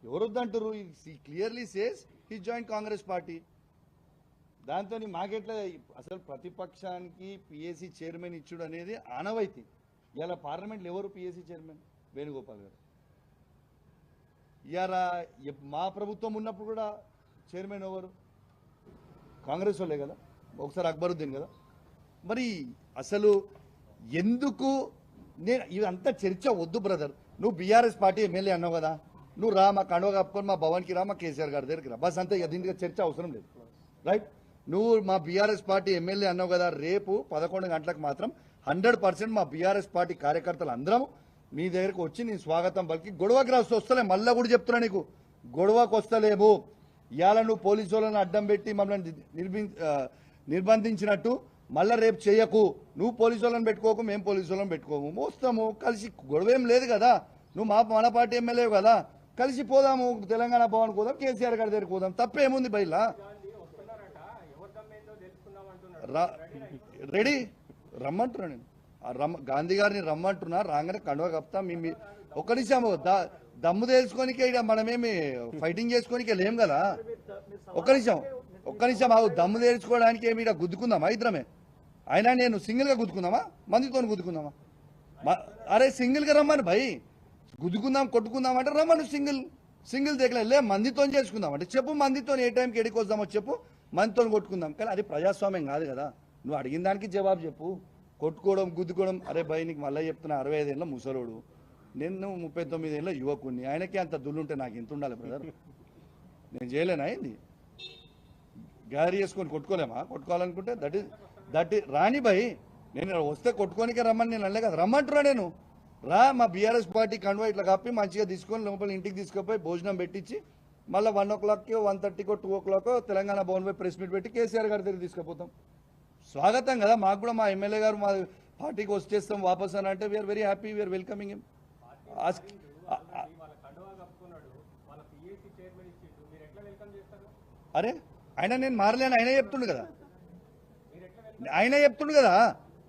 ఎవరొద్దంటారు? Clearly says he join Congress party. దాంతో మాకెట్లా అసలు ప్రతిపక్షానికి పిఎస్సి చైర్మన్ ఇచ్చుడు అనేది ఆనవాయితీ. ఇలా పార్లమెంట్లో ఎవరు పిఎస్సి చైర్మన్? వేణుగోపాల్ గారు. ఇవాళ మా ప్రభుత్వం ఉన్నప్పుడు కూడా చైర్మన్ ఎవరు? కాంగ్రెస్ వాళ్ళే కదా, ఒకసారి అక్బరుద్దీన్ కదా. మరి అసలు ఎందుకు నేను ఇదంతా చర్చ వద్దు బ్రదర్. నువ్వు బీఆర్ఎస్ పార్టీ ఎమ్మెల్యే అన్నావు కదా, నువ్వు రా, మా కండువ కప్పుకొని మా భవన్కి రా, మా కేసీఆర్ గారి దగ్గరికి రా, బస్ అంతే. దీనికి చర్చ అవసరం లేదు, రైట్? నువ్వు మా బీఆర్ఎస్ పార్టీ ఎమ్మెల్యే అన్నావు కదా, రేపు 11 గంటలకు మాత్రం 100% మా బీఆర్ఎస్ పార్టీ కార్యకర్తలు అందరం మీ దగ్గరకు వచ్చి నీ స్వాగతం పలికి గొడవకి రాస్తూ వస్తలే. మళ్ళా కూడా చెప్తున్నా నీకు, గొడవకు వస్తలేము. ఇవాళ నువ్వు పోలీసు వాళ్ళని అడ్డం పెట్టి మమ్మల్ని నిర్బంధించినట్టు మళ్ళా రేపు చేయకు. నువ్వు పోలీసు వాళ్ళని పెట్టుకోకు, మేము పోలీసు వాళ్ళని పెట్టుకోము, మోస్తాము కలిసి. గొడవ ఏం లేదు కదా, నువ్వు మన పార్టీ ఎమ్మెల్యే కదా, కలిసి పోదాము, తెలంగాణ భవన్ పోదాం, కేసీఆర్ గారి దగ్గరికి పోదాం, తప్పేముంది బయలా? రెడీ రమ్మంటున్నా నేను. గాంధీ గారిని రమ్మంటున్నా, రాగానే కండువ కప్తా. ఒక్క నిమిషం దమ్ము తెలుసుకోనికే, ఇక మనమేమి ఫైటింగ్ చేసుకోనికే లేం కదా. ఒక్క నిమిషం ఆగు. దమ్ము తెలుసుకోవడానికి ఏమి ఇక్కడ గుద్దుకుందామా ఇద్దరమే? అయినా నేను సింగిల్గా గుద్దుకుందామా, మందితో గుద్దుకుందామా? అరే సింగిల్గా రమ్మని భయ్, గుద్దుకుందాం కొట్టుకుందాం అంటే రమ్మను. సింగిల్ దగ్గర మందితో చేసుకుందాం అంటే చెప్పు, మందితో ఏ టైంకి ఎడికి వద్దామో చెప్పు, మందితో కొట్టుకుందాం. కానీ అది ప్రజాస్వామ్యం కాదు కదా. నువ్వు అడిగిన దానికి జవాబు చెప్పు. కొట్టుకోవడం గుద్దుకోవడం, అరే భయ్ నీకు మళ్ళీ చెప్తున్నా, 65 ఏళ్ళ ముసలోడు, నేను 39 ఏళ్ళ యువకుడిని, ఆయనకే అంత దుల్లుంటే నాకు ఎంత ఉండాలి బ్రదర్? నేను చేయలేనా ఏంది? గ్యారీ చేసుకొని కొట్టుకోలేమా? కొట్టుకోవాలనుకుంటే దట్ ఈస్ రాని భయ్. నేను వస్తే కొట్టుకోనికే రమ్మని నేను అనలే కదా, రమ్మంటున్నా నేను. రా, మా బీఆర్ఎస్ పార్టీ కండువా ఇట్లా కప్పి మంచిగా తీసుకొని లోపల ఇంటికి తీసుకుపోయి భోజనం పెట్టించి మళ్ళీ 1 o'clockకి 1:30కో 2 o'clock తెలంగాణ భవన్ పోయి ప్రెస్ మీట్ పెట్టి కేసీఆర్ గారి దగ్గర తీసుకుపోతాం. స్వాగతం కదా మాకు కూడా. మా ఎమ్మెల్యే గారు మా పార్టీకి వచ్చేస్తాం వాపస్ అని అంటే we are very happy, we are welcoming him. అరే ఆయన నేను మారలేను, ఆయనే చెప్తుండు కదా,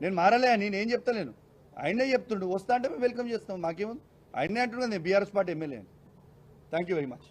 నేను మారలే అని నేను చెప్తలేను, ఆయనే చెప్తుండు. వస్తా అంటే మేము వెల్కమ్ చేస్తాం, మాకేముంది. ఆయనే అంటుండే నేను బీఆర్ఎస్ పార్టీ ఎమ్మెల్యే అని. Thank you very much.